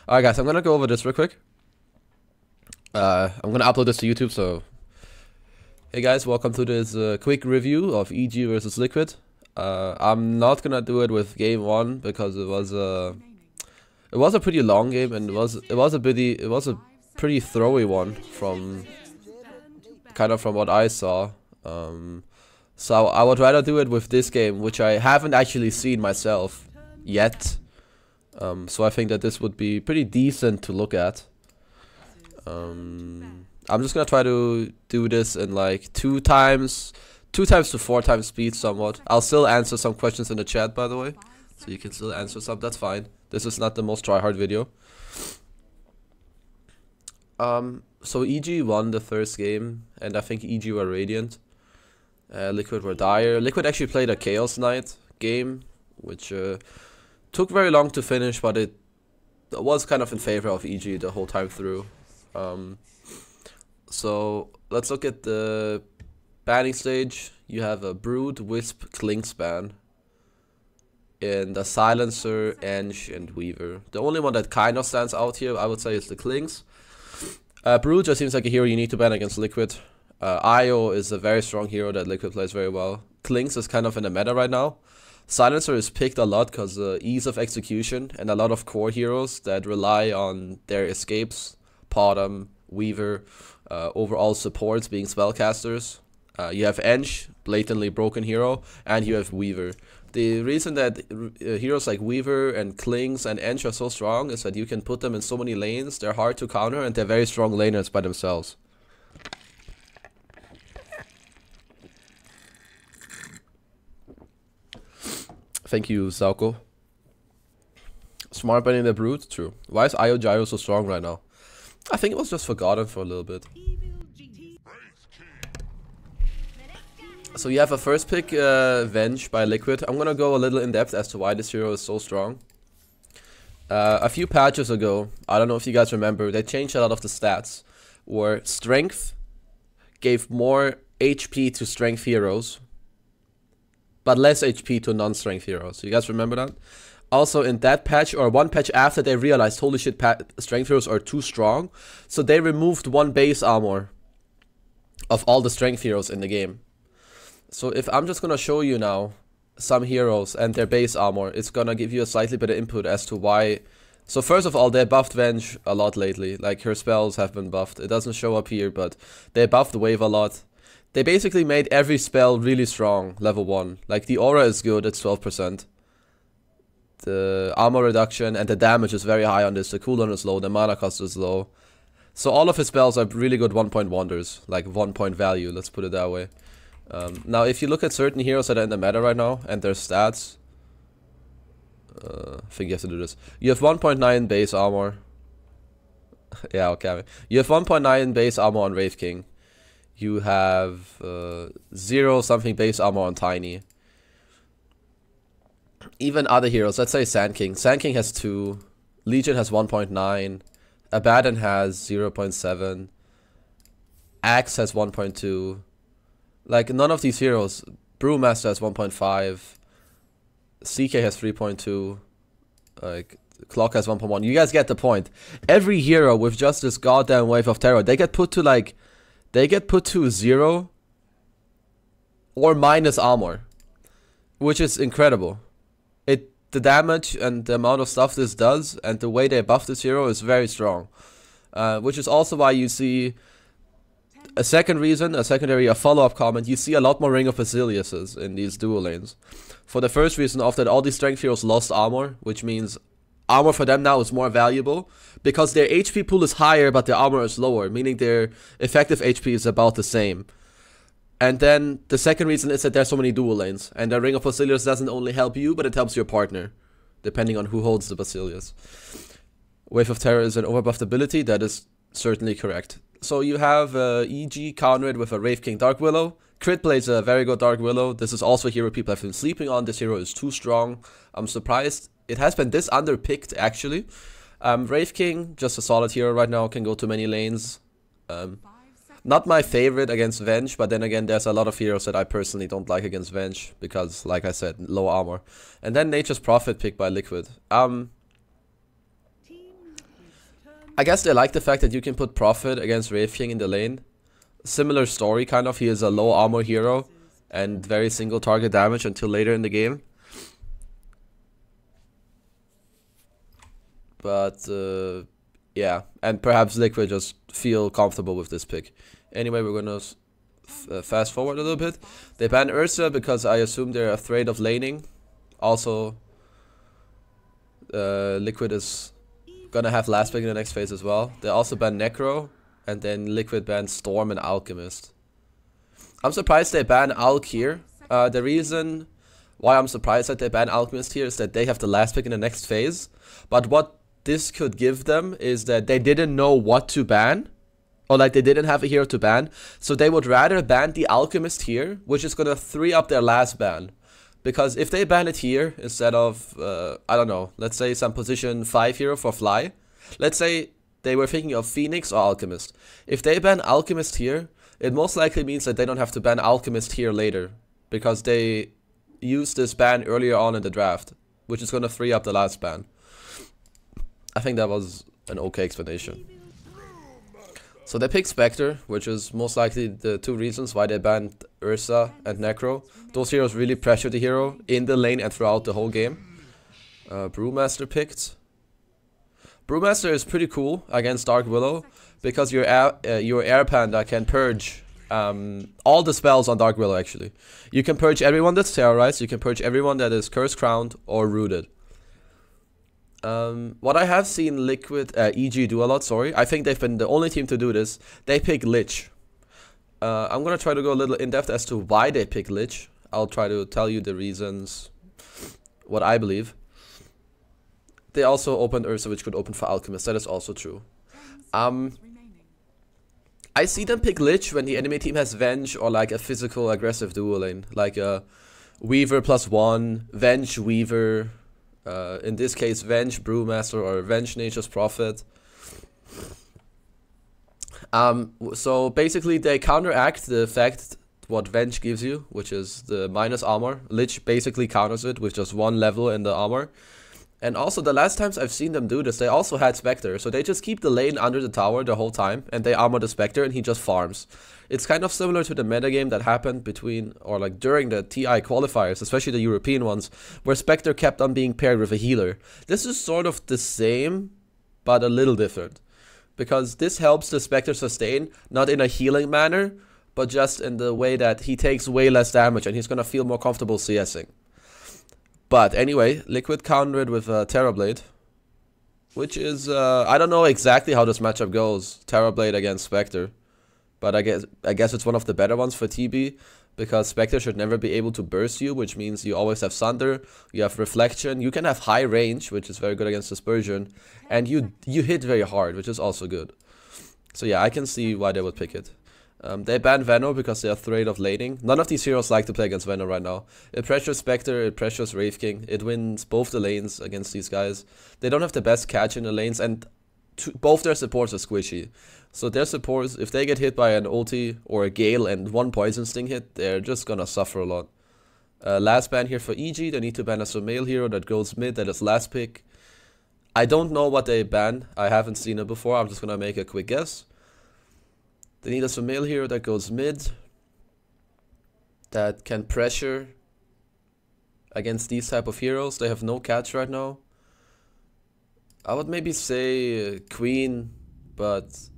Alright guys, I'm gonna go over this real quick. I'm gonna upload this to YouTube, so... Hey guys, welcome to this quick review of EG versus Liquid. I'm not gonna do it with game 1 because it was a pretty long game, and it was a pretty throwy one from what I saw. So I would rather do it with this game, which I haven't actually seen myself yet. So I think that this would be pretty decent to look at. I'm just gonna try to do this in like 2 times to 4 times speed somewhat. I'll still answer some questions in the chat, by the way, so you can still answer some. That's fine. This is not the most try-hard video. So EG won the first game, and I think EG were Radiant. Liquid were Dire. Liquid actually played a Chaos Knight game, which took very long to finish, but it was kind of in favor of EG the whole time through. So let's look at the banning stage. You have a Brood, Wisp, Klingspan in the Silencer, Enge, and Weaver. The only one that kind of stands out here, I would say, is the Klings. Brood just seems like a hero you need to ban against Liquid. Io is a very strong hero that Liquid plays very well. Klings is kind of in the meta right now. Silencer is picked a lot because ease of execution and a lot of core heroes that rely on their escapes. Podam, Weaver, overall supports being spellcasters. You have Enge, blatantly broken hero, and you have Weaver. The reason that heroes like Weaver and Klings and Enge are so strong is that you can put them in so many lanes, they're hard to counter, and they're very strong laners by themselves. Thank you, Zauko. Smart banning the Brood? True. Why is Io Gyro so strong right now? I think it was just forgotten for a little bit. So you have a first pick, Venge by Liquid. I'm gonna go a little in depth as to why this hero is so strong. A few patches ago, I don't know if you guys remember, they changed a lot of the stats, where Strength gave more HP to Strength heroes, but less HP to non-Strength heroes. You guys remember that? Also in that patch, or one patch after, they realized, holy shit, Strength heroes are too strong, so they removed 1 base armor of all the Strength heroes in the game. So if I'm just gonna show you now some heroes and their base armor, it's gonna give you a slightly better input as to why. So first of all, they buffed Venge a lot lately. Like, her spells have been buffed. It doesn't show up here, but they buffed the wave a lot. They basically made every spell really strong, level 1. Like, the aura is good, it's 12%. The armor reduction and the damage is very high on this. The cooldown is low, the mana cost is low. So all of his spells are really good 1-point wonders. Like 1-point value, let's put it that way. Now, if you look at certain heroes that are in the meta right now and their stats, I think you have to do this. You have 1.9 base armor. Yeah, okay. You have 1.9 base armor on Wraith King. You have 0 something base armor on Tiny. Even other heroes, let's say Sand King. Sand King has 2. Legion has 1.9. Abaddon has 0.7. Axe has 1.2. Like, none of these heroes. Brewmaster has 1.5. CK has 3.2. Like, Clock has 1.1. You guys get the point. Every hero with just this goddamn wave of terror, they get put to like, they get put to 0 or minus armor, which is incredible. The damage and the amount of stuff this does and the way they buff this hero is very strong. Which is also why you see a follow-up comment, you see a lot more Ring of Basiliuses in these duo lanes. For the first reason of that all these strength heroes lost armor, which means armor for them now is more valuable, because their HP pool is higher but their armor is lower, meaning their effective HP is about the same. And then the second reason is that there's so many duo lanes, and the Ring of Basilius doesn't only help you, but it helps your partner, depending on who holds the Basilius. Wave of Terror is an overbuffed ability, that is certainly correct. So you have EG countered with a Wraith King Dark Willow. Crit plays a very good Dark Willow. This is also a hero people have been sleeping on. This hero is too strong. I'm surprised it has been this underpicked, actually. Wraith King, just a solid hero right now, can go to many lanes. Not my favorite against Venge, but then again, there's a lot of heroes that I personally don't like against Venge, because, like I said, low armor. And then Nature's Prophet picked by Liquid. I guess they like the fact that you can put Prophet against Wraith King in the lane. Similar story, kind of. He is a low armor hero and very single target damage until later in the game. But yeah, and perhaps Liquid just feel comfortable with this pick. Anyway, we're gonna fast forward a little bit. They ban Ursa because I assume they're afraid of laning. Also, Liquid is gonna have last pick in the next phase as well. They also ban Necro, and then Liquid bans Storm and Alchemist. I'm surprised they ban Alch here. The reason why I'm surprised that they ban Alchemist here is that they have the last pick in the next phase. But what this could give them is that they didn't know what to ban. Or like they didn't have a hero to ban. So they would rather ban the Alchemist here, which is gonna 3-up their last ban. Because if they ban it here instead of, I don't know, let's say some position 5 hero for Fly. Let's say they were thinking of Phoenix or Alchemist. If they ban Alchemist here, it most likely means that they don't have to ban Alchemist here later. Because they used this ban earlier on in the draft, which is gonna 3-up the last ban. I think that was an okay explanation. So they picked Spectre, which is most likely the 2 reasons why they banned Ursa and Necro. Those heroes really pressure the hero in the lane and throughout the whole game. Brewmaster picked. Brewmaster is pretty cool against Dark Willow because your Air Panda can purge all the spells on Dark Willow actually. You can purge everyone that's terrorized, you can purge everyone that is Curse Crowned or Rooted. What I have seen Liquid, EG do a lot, sorry. I think they've been the only team to do this. They pick Lich. I'm gonna try to go a little in-depth as to why they pick Lich. I'll try to tell you the reasons, what I believe. They also opened Ursa, which could open for Alchemist. That is also true. I see them pick Lich when the enemy team has Venge or like a physical aggressive duo lane. Like a Weaver +1, Venge Weaver. In this case, Venge Brewmaster or Venge Nature's Prophet. So basically they counteract the fact what Venge gives you, which is the minus armor. Lich basically counters it with just 1 level in the armor. And also the last times I've seen them do this, they also had Spectre. So they just keep the lane under the tower the whole time and they armor the Spectre and he just farms. It's kind of similar to the metagame that happened between, or like during the TI qualifiers, especially the European ones, where Spectre kept on being paired with a healer. This is sort of the same, but a little different. Because this helps the Spectre sustain, not in a healing manner, but just in the way that he takes way less damage and he's gonna feel more comfortable CSing. But anyway, Liquid countered with Terrorblade, which is, I don't know exactly how this matchup goes, Terrorblade against Spectre. But I guess it's one of the better ones for TB, because Spectre should never be able to burst you, which means you always have Sunder, you have Reflection, you can have high range, which is very good against Dispersion, and you hit very hard, which is also good. So yeah, I can see why they would pick it. They ban Venom because they're afraid of laning. None of these heroes like to play against Venom right now. It pressures Spectre, it pressures Wraith King, it wins both the lanes against these guys. They don't have the best catch in the lanes, and both their supports are squishy. So their supports, if they get hit by an ulti or a Gale and 1 poison sting hit, they're just gonna suffer a lot. Last ban here for EG, they need to ban a Sumail hero that goes mid, that is last pick. I don't know what they ban, I haven't seen it before, I'm just gonna make a quick guess. They need a Sumail hero that goes mid, that can pressure against these type of heroes. They have no catch right now. I would maybe say Queen, but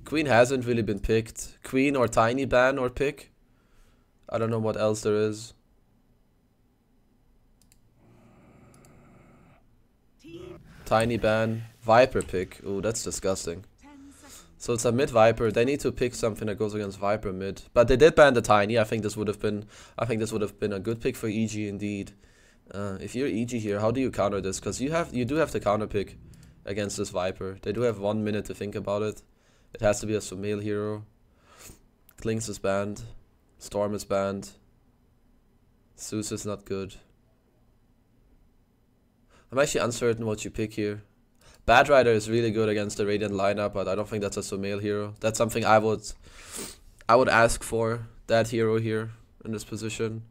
Queen hasn't really been picked. Queen or Tiny ban or pick. I don't know what else there is. Tiny ban, Viper pick. Ooh, that's disgusting. So it's a mid Viper. They need to pick something that goes against Viper mid. But they did ban the Tiny. I think this would have been a good pick for EG indeed. If you're EG here, how do you counter this? Because you do have to counter pick against this Viper. They do have 1 minute to think about it. It has to be a Sumail hero. Klings is banned. Storm is banned. Zeus is not good. I'm actually uncertain what you pick here. Bad Rider is really good against the Radiant lineup, but I don't think that's a Sumail hero. That's something I would ask for, that hero here in this position.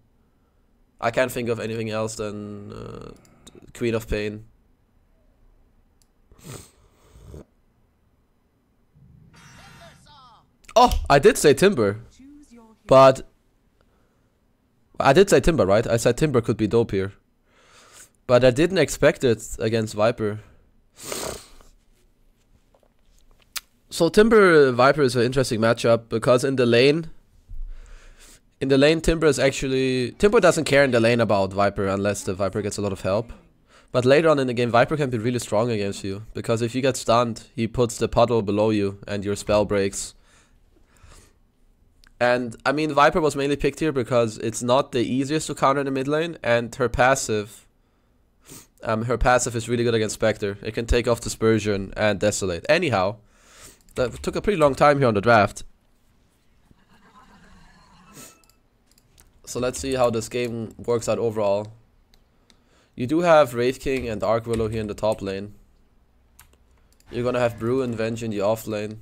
I can't think of anything else than Queen of Pain. Oh, I did say Timber. But I did say Timber, right? I said Timber could be dope here. But I didn't expect it against Viper. So Timber Viper is an interesting matchup because in the lane, Timber is actually... Timber doesn't care in the lane about Viper unless the Viper gets a lot of help. But later on in the game, Viper can be really strong against you. Because if you get stunned, he puts the puddle below you and your spell breaks. And, I mean, Viper was mainly picked here because it's not the easiest to counter in the mid lane. And her passive... is really good against Spectre. It can take off Dispersion and Desolate. Anyhow, that took a pretty long time here on the draft. So let's see how this game works out overall. You do have Wraith King and Dark Willow here in the top lane. You're gonna have Gyro and Venge in the off lane.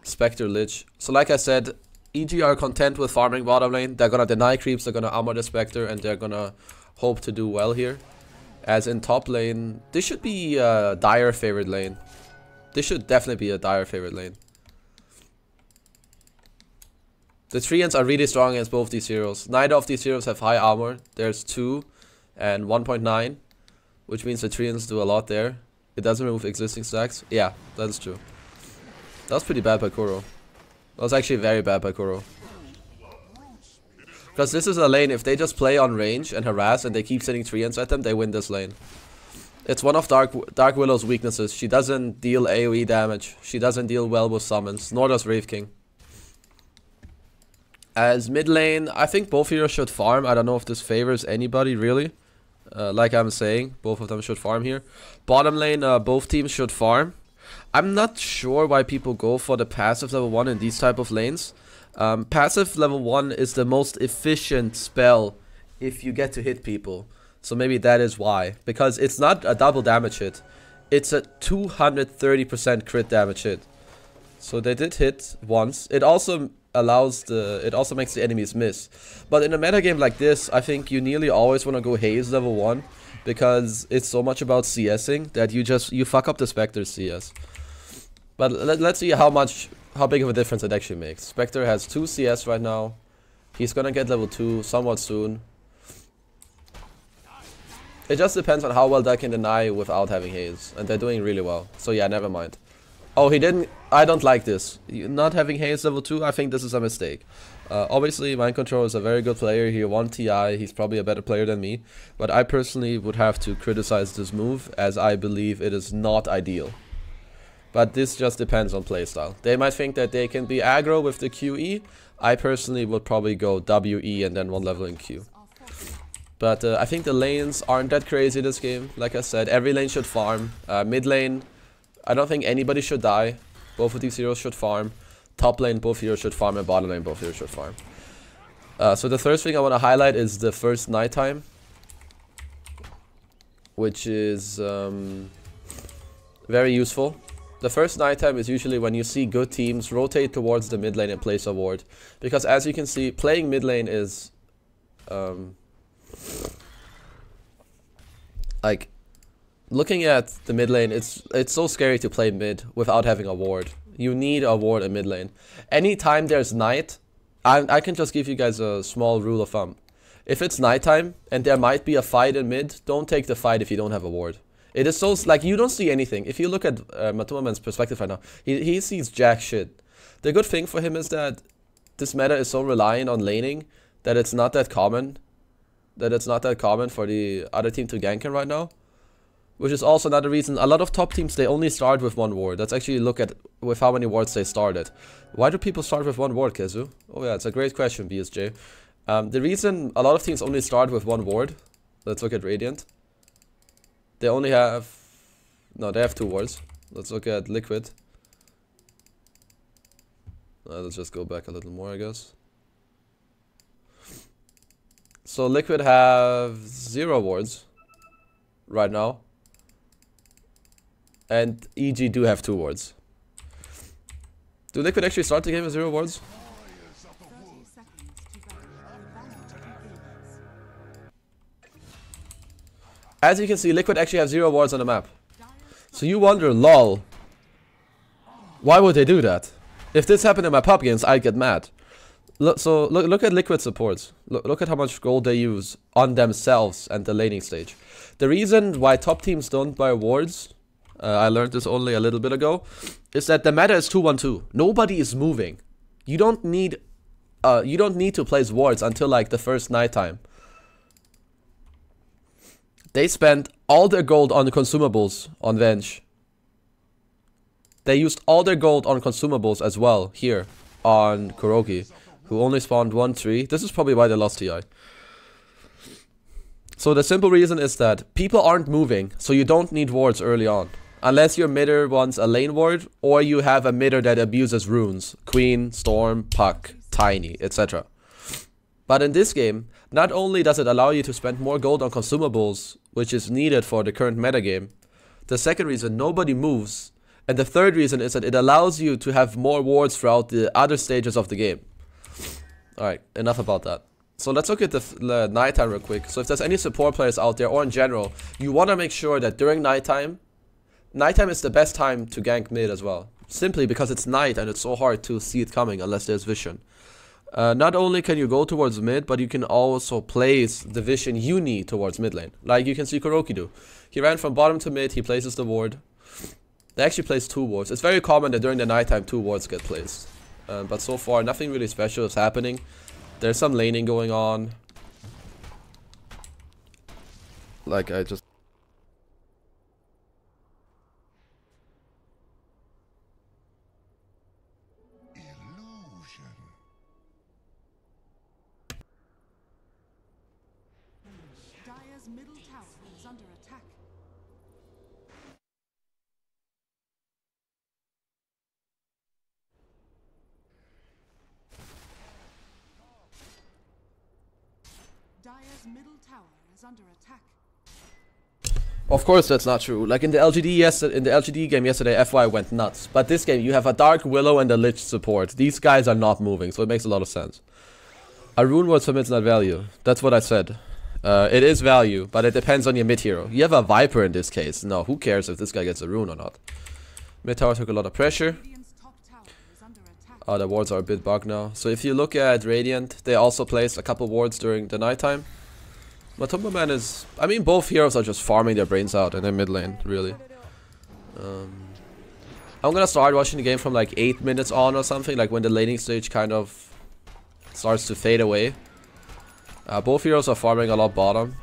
Spectre Lich. So like I said, EG are content with farming bottom lane. They're gonna deny creeps, they're gonna armor the Spectre, and they're gonna hope to do well here. As in top lane, this should be a dire favorite lane. This should definitely be a dire favorite lane. The Treants are really strong against both these heroes. Neither of these heroes have high armor. There's 2 and 1.9, which means the Treants do a lot there. It doesn't remove existing stacks. Yeah, that's true. That was pretty bad by Kuro. That was actually very bad by Kuro. Because this is a lane, if they just play on range and harass and they keep sending Treants at them, they win this lane. It's one of Dark Willow's weaknesses. She doesn't deal AoE damage. She doesn't deal well with summons, nor does Wraith King. As mid lane, I think both heroes should farm. I don't know if this favors anybody really. Like I'm saying, both of them should farm here. Bottom lane, both teams should farm. I'm not sure why people go for the passive level 1 in these type of lanes. Passive level 1 is the most efficient spell if you get to hit people. So maybe that is why. Because it's not a double damage hit. It's a 230% crit damage hit. So they did hit once. It also makes the enemies miss. But in a metagame like this, I think you nearly always want to go Haze level 1. Because it's so much about CSing that you fuck up the Spectre CS. But let's see how big of a difference it actually makes. Spectre has 2 CS right now. He's gonna get level 2 somewhat soon. It just depends on how well they can deny without having Haze. And they're doing really well. So yeah, never mind. Oh, he didn't... I don't like this. Not having Haze level 2, I think this is a mistake. Obviously, Mind Control is a very good player. He won TI. He's probably a better player than me. But I personally would have to criticize this move, as I believe it is not ideal. But this just depends on playstyle. They might think that they can be aggro with the QE. I personally would probably go WE and then 1 level in Q. But I think the lanes aren't that crazy this game. Like I said, every lane should farm. Mid lane, I don't think anybody should die. Both of these heroes should farm. Top lane, both heroes should farm. And bottom lane, both heroes should farm. So the first thing I want to highlight is the first nighttime. Which is very useful. The first nighttime is usually when you see good teams rotate towards the mid lane and place a ward. Because as you can see, playing mid lane is... like... looking at the mid lane, it's so scary to play mid without having a ward. You need a ward in mid lane. Anytime there's night, I can just give you guys a small rule of thumb. If it's nighttime and there might be a fight in mid, don't take the fight if you don't have a ward. It is so, like, you don't see anything. If you look at Matumaman's perspective right now, he sees jack shit. The good thing for him is that this meta is so reliant on laning that it's not that common. For the other team to gank him right now. Which is also another reason, a lot of top teams, they only start with 1 ward. Let's actually look at with how many wards they started. Why do people start with 1 ward, KheZu? Oh yeah, it's a great question, BSJ. The reason a lot of teams only start with 1 ward, let's look at Radiant. They only have... no, they have 2 wards. Let's look at Liquid. Let's just go back a little more, I guess. So Liquid have 0 wards right now. And EG do have 2 wards. Do Liquid actually start the game with 0 wards? As you can see, Liquid actually have 0 wards on the map. So you wonder, lol, Why would they do that? If this happened in my pub games, I'd get mad. Look at Liquid supports. Look at how much gold they use on themselves and the laning stage. The reason why top teams don't buy wards, I learned this only a little bit ago, is that the meta is 2-1-2. Nobody is moving. You don't need to place wards until like the first nighttime. They spent all their gold on the consumables on Venge. They used all their gold on consumables as well here on KheZu, who only spawned 1-3. This is probably why they lost TI. So the simple reason is that people aren't moving, so you don't need wards early on. Unless your midder wants a lane ward, or you have a midder that abuses runes. Queen, Storm, Puck, Tiny, etc. But in this game, not only does it allow you to spend more gold on consumables, which is needed for the current metagame, the second reason, nobody moves. And the third reason is that it allows you to have more wards throughout the other stages of the game. Alright, enough about that. So let's look at the nighttime real quick. So if there's any support players out there, or in general, you want to make sure that during nighttime is the best time to gank mid as well. Simply because it's night and it's so hard to see it coming unless there's vision. Not only can you go towards mid, but you can also place the vision you need towards mid lane. Like you can see KheZu do. He ran from bottom to mid, he places the ward. They actually placed 2 wards. It's very common that during the nighttime 2 wards get placed. But so far nothing really special is happening. There's some laning going on. Like I just... Dire's middle tower is under attack. Dire's middle tower is under attack. Of course that's not true. Like in the LGD game yesterday, FY went nuts. But this game, you have a Dark Willow and a Lich support. These guys are not moving, so it makes a lot of sense. A rune ward submits not value. That's what I said. It is value, but it depends on your mid hero. You have a Viper in this case. No, who cares if this guy gets a rune or not? Mid tower took a lot of pressure. Oh, the wards are a bit bugged now. So if you look at Radiant, they also placed a couple wards during the nighttime. Matumba Man is... I mean, both heroes are just farming their brains out in their mid lane, really. I'm gonna start watching the game from like 8 minutes on or something, like when the laning stage kind of starts to fade away. Both heroes are farming a lot bottom.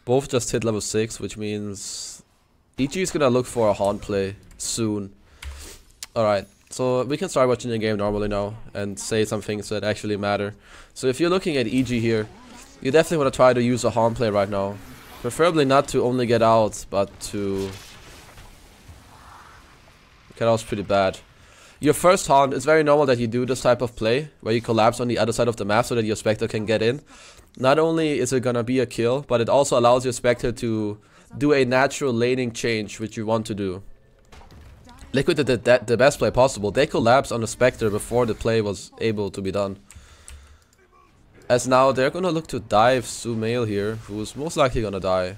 Both just hit level 6, which means EG is gonna look for a haunt play soon. Alright, so we can start watching the game normally now and say some things that actually matter. So if you're looking at EG here, you definitely want to try to use a haunt play right now. Preferably not to only get out, but to... Get out's pretty bad. Your first haunt, it's very normal that you do this type of play, where you collapse on the other side of the map so that your Spectre can get in. Not only is it gonna be a kill, but it also allows your Spectre to do a natural laning change, which you want to do. Liquid did the best play possible. They collapsed on the Spectre before the play was able to be done. As now they're gonna look to dive Sumail here, who's most likely gonna die.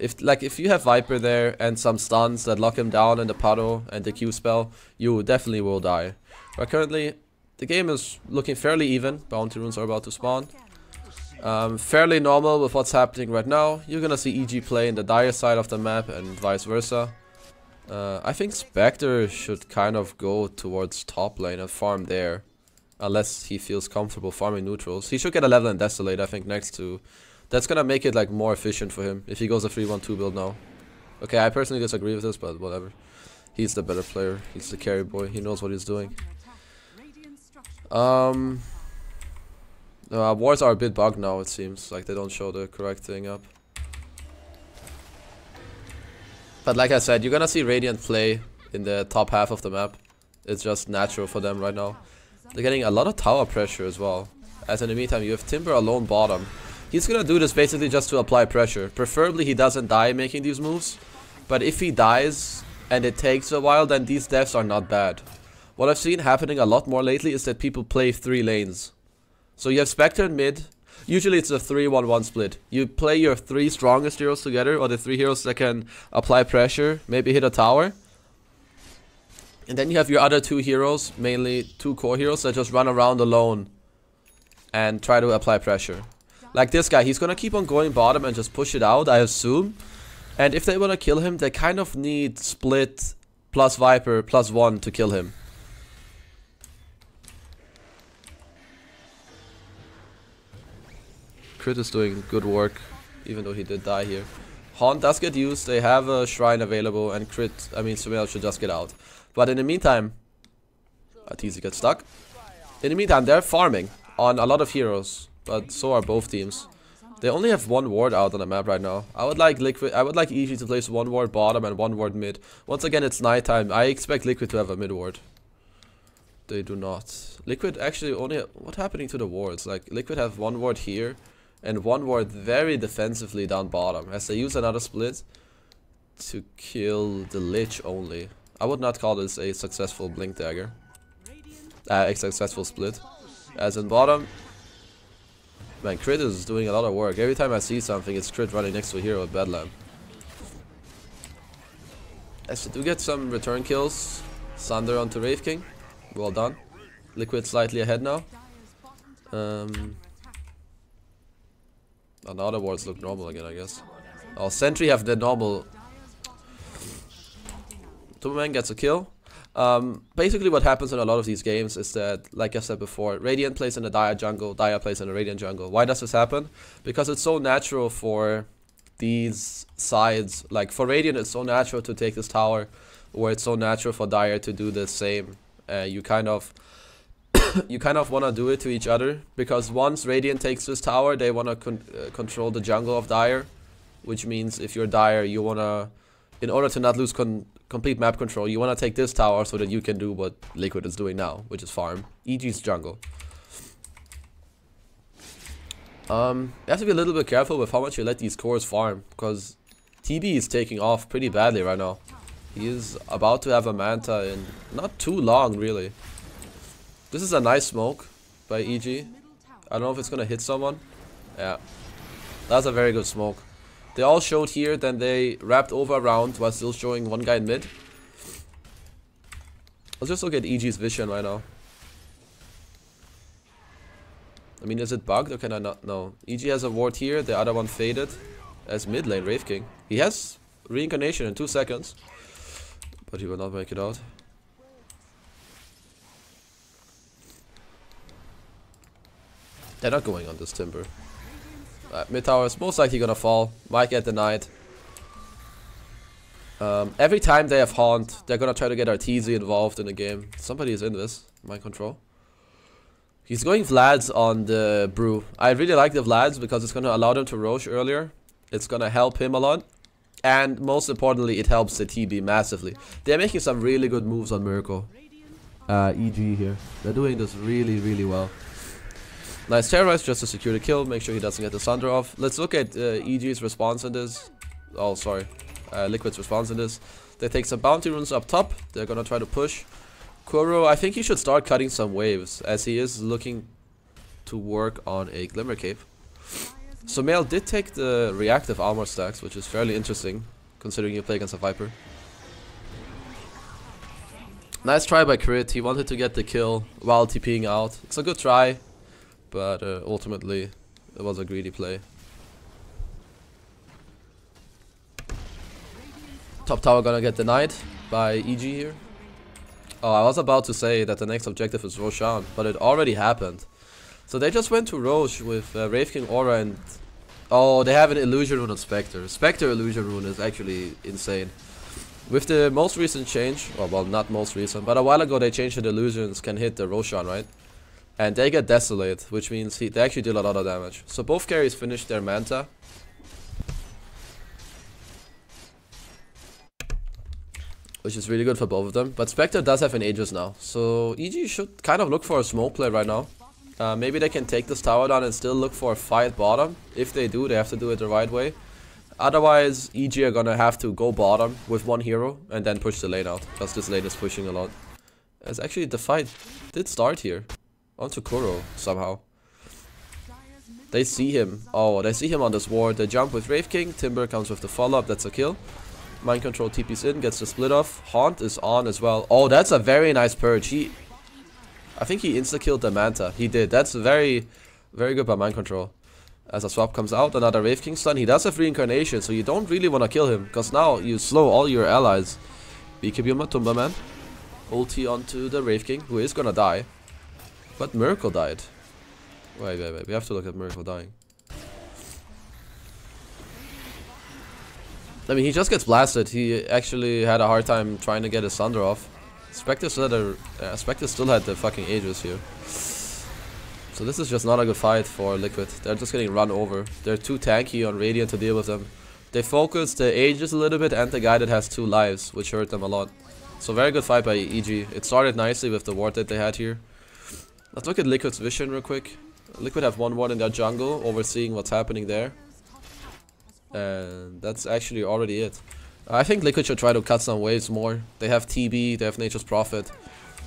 If you have Viper there and some stuns that lock him down in the Pado and the Q spell, you definitely will die. But currently, the game is looking fairly even. Bounty runes are about to spawn. Fairly normal with what's happening right now. You're gonna see EG play in the dire side of the map and vice versa. I think Spectre should kind of go towards top lane and farm there. Unless he feels comfortable farming neutrals. He should get a level in Desolate, I think, next to... That's gonna make it like more efficient for him if he goes a 3-1-2 build now. Okay, I personally disagree with this, but whatever. He's the better player. He's the carry boy. He knows what he's doing. Wards are a bit bugged now, it seems. Like they don't show the correct thing up. But like I said, you're gonna see Radiant play in the top half of the map. It's just natural for them right now. They're getting a lot of tower pressure as well. As in the meantime, you have Timber alone bottom. He's gonna do this basically just to apply pressure. Preferably he doesn't die making these moves. But if he dies and it takes a while, then these deaths are not bad. What I've seen happening a lot more lately is that people play 3 lanes. So you have Spectre in mid, Usually it's a 3-1-1 split. You play your 3 strongest heroes together, or the 3 heroes that can apply pressure, maybe hit a tower. And then you have your other 2 heroes, mainly 2 core heroes, that just run around alone and try to apply pressure. Like this guy, he's gonna keep on going bottom and just push it out, I assume. And if they wanna kill him, they kind of need split plus Viper plus 1 to kill him. Crit is doing good work, even though he did die here. Haunt does get used, they have a shrine available, and Crit, I mean Sumail should just get out. But in the meantime, TZ gets stuck. In the meantime, they're farming on a lot of heroes, but so are both teams. They only have 1 ward out on the map right now. I would like EG to place 1 ward bottom and 1 ward mid. Once again, it's nighttime. I expect Liquid to have a mid ward. They do not. Liquid actually only... What's happening to the wards? Like, Liquid have 1 ward here and 1 ward very defensively down bottom, as they use another split to kill the Lich only. I would not call this a successful Blink Dagger. A successful split. As in bottom, man, Crit is doing a lot of work. Every time I see something, it's Crit running next to a hero with Bedlam. As they do get some return kills. Sunder onto Wraith King. Well done. Liquid slightly ahead now. Oh, now the wards look normal again, I guess. Oh, Sentry have the normal. Superman gets a kill. Basically what happens in a lot of these games is that, like I said before, Radiant plays in a Dire jungle, Dire plays in a Radiant jungle. Why does this happen? Because it's so natural for these sides. Like for Radiant, it's so natural to take this tower, or it's so natural for Dire to do the same. You kind of want to do it to each other, because once Radiant takes this tower, they want to control the jungle of Dire, which means if you're Dire, you want to, in order to not lose complete map control, you want to take this tower so that you can do what Liquid is doing now, which is farm. EG's jungle. You have to be a little bit careful with how much you let these cores farm, because TB is taking off pretty badly right now. He is about to have a Manta in not too long, really. This is a nice smoke by EG. I don't know if it's gonna hit someone. Yeah, that's a very good smoke. They all showed here, then they wrapped over around while still showing 1 guy in mid. Let's just look at EG's vision right now. I mean, is it bugged or can I not? No. EG has a ward here, the other one faded. As mid lane, Wraith King. He has reincarnation in 2 seconds. But he will not make it out. They're not going on this Timber. Mid tower is most likely gonna fall. Might get denied. Every time they have Haunt, they're gonna try to get our TZ involved in the game. Somebody is in this. Mind control. He's going Vlads on the Brew. I really like the Vlads because it's gonna allow them to Rosh earlier. It's gonna help him a lot. And most importantly, it helps the TB massively. They're making some really good moves on Miracle. EG here. They're doing this really, really well. Nice terrorize just to secure the kill, make sure he doesn't get the Sunder off. Let's look at EG's response in this. Oh, sorry. Liquid's response in this. They take some bounty runes up top. They're gonna try to push. Kuro, I think he should start cutting some waves, as he is looking to work on a Glimmer Cape. Sumail did take the reactive armor stacks, which is fairly interesting, considering you play against a Viper. Nice try by Crit. He wanted to get the kill while TPing out. It's a good try. But ultimately, it was a greedy play. Top tower gonna get denied by EG here. Oh, I was about to say that the next objective is Roshan, but it already happened. So they just went to Rosh with Wraith King Aura and... Oh, they have an Illusion Rune on Spectre. Spectre Illusion Rune is actually insane. With the most recent change, or well, not most recent, but a while ago they changed that illusions can hit the Roshan, right? And they get Desolate, which means they actually deal a lot of damage. So both carries finished their Manta. Which is really good for both of them. But Spectre does have an Aegis now. So EG should kind of look for a smoke play right now. Maybe they can take this tower down and still look for a fight bottom. If they do, they have to do it the right way. Otherwise, EG are gonna have to go bottom with 1 hero and then push the lane out. Because this lane is pushing a lot. As actually the fight did start here. Onto Kuro somehow. They see him. Oh, they see him on this ward. They jump with Wraith King. Timber comes with the follow-up. That's a kill. Mind Control TP's in, gets the split off. Haunt is on as well. Oh, that's a very nice purge. I think he insta-killed the Manta. He did. That's very, very good by Mind Control. As a swap comes out, another Wraith King stun. He does have reincarnation, so you don't really want to kill him, because now you slow all your allies. BKB on Matumba, man. Ulti onto the Wraith King, who is gonna die. But Miracle died. Wait. We have to look at Miracle dying. I mean, he just gets blasted. He actually had a hard time trying to get his Sunder off. Spectre still had the fucking Aegis here. So this is just not a good fight for Liquid. They're just getting run over. They're too tanky on Radiant to deal with them. They focused the Aegis a little bit and the guy that has 2 lives, which hurt them a lot. So very good fight by EG. It started nicely with the ward that they had here. Let's look at Liquid's vision real quick. Liquid have 1 ward in their jungle, overseeing what's happening there. And that's actually already it. I think Liquid should try to cut some waves more. They have TB, they have Nature's Prophet.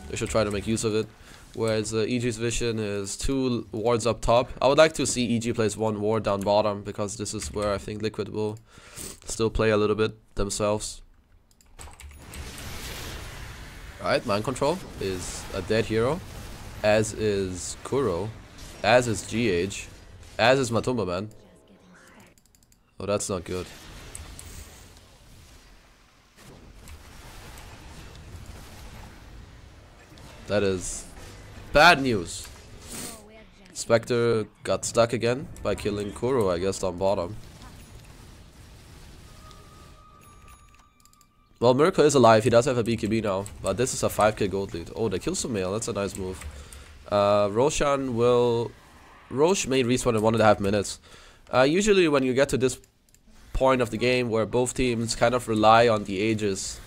They should try to make use of it. Whereas EG's vision is 2 wards up top. I would like to see EG place 1 ward down bottom, because this is where I think Liquid will still play a little bit themselves. Alright, Mind Control is a dead hero, as is Kuro, as is GH, as is Matumba, man. Oh, that's not good. That is bad news. Spectre got stuck again by killing Kuro, I guess, on bottom. Well, Miracle is alive. He does have a BKB now, but this is a 5k gold lead. Oh, they kill Sumail. That's a nice move. Roshan will... Rosh may respawn in 1.5 minutes. Usually when you get to this point of the game where both teams kind of rely on the Aegis,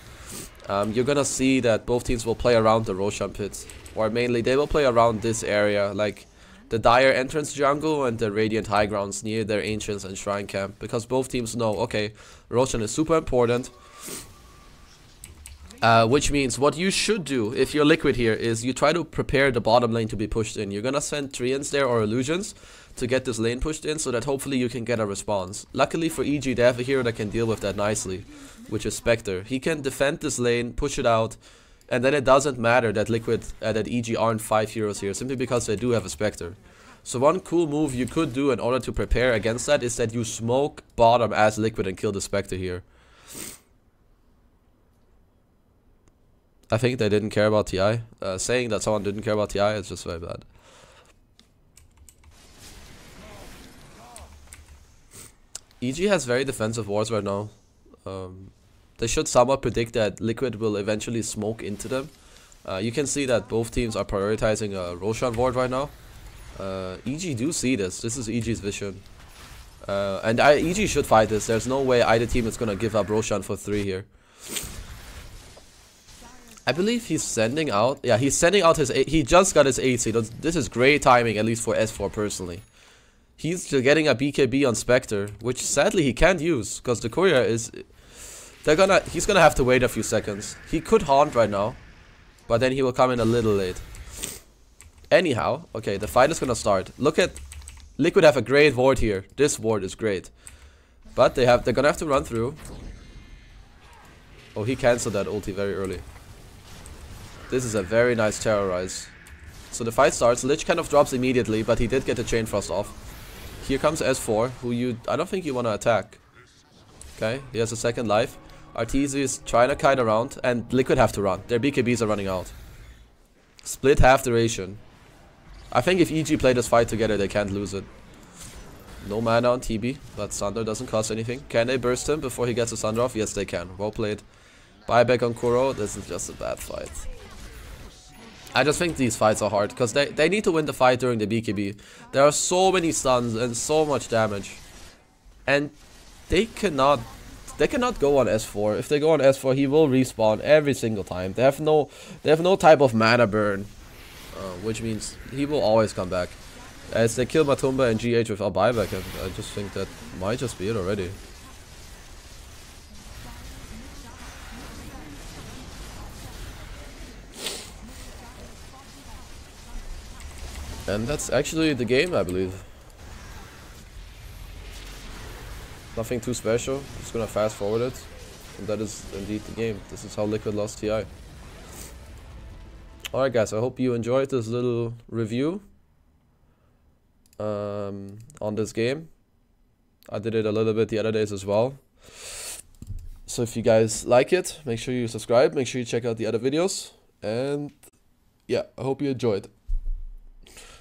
you're gonna see that both teams will play around the Roshan pit. Or mainly, they will play around this area, like the Dire entrance jungle and the Radiant high grounds near their Ancients and Shrine camp. Because both teams know, okay, Roshan is super important. Which means what you should do if you're Liquid here is you try to prepare the bottom lane to be pushed in. You're gonna send Treants there or Illusions to get this lane pushed in so that hopefully you can get a response. Luckily for EG, they have a hero that can deal with that nicely, which is Spectre. He can defend this lane, push it out, and then it doesn't matter that Liquid, that EG aren't 5 heroes here, simply because they do have a Spectre. So one cool move you could do in order to prepare against that is that you smoke bottom as Liquid and kill the Spectre here. I think they didn't care about TI. Saying that someone didn't care about TI is just very bad. EG has very defensive wards right now. They should somewhat predict that Liquid will eventually smoke into them. You can see that both teams are prioritizing a Roshan ward right now. EG do see this. This is EG's vision. And EG should fight this. There's no way either team is gonna give up Roshan for 3 here. I believe he's sending out... Yeah, he's sending out his... He just got his AC. This is great timing, at least for S4 personally. He's getting a BKB on Spectre, which sadly he can't use, because the courier is... He's gonna have to wait a few seconds. He could haunt right now, but then he will come in a little late. Anyhow, okay, the fight is gonna start. Look at... Liquid have a great ward here. This ward is great. But they're gonna have to run through. Oh, he cancelled that ulti very early. This is a very nice terrorize. So the fight starts. Lich kind of drops immediately, but he did get the Chain Frost off. Here comes S4, who I don't think you want to attack. Okay, he has a second life. Arteezy is trying to kite around, and Liquid have to run. Their BKBs are running out. Split half duration. I think if EG play this fight together, they can't lose it. No mana on TB, but Sunder doesn't cost anything. Can they burst him before he gets a Sunder off? Yes, they can. Well played. Buyback on Kuro. This is just a bad fight. I just think these fights are hard, because they need to win the fight during the BKB. There are so many stuns and so much damage. And they cannot go on S4. If they go on S4, he will respawn every single time. They have no type of mana burn. Which means he will always come back. As they kill Matumba and GH without buyback, I just think that might just be it already. And that's actually the game, I believe. Nothing too special. Just gonna fast forward it. And that is indeed the game. This is how Liquid lost TI. Alright guys, I hope you enjoyed this little review on this game. I did it a little bit the other days as well. So if you guys like it, make sure you subscribe, make sure you check out the other videos. And yeah, I hope you enjoyed.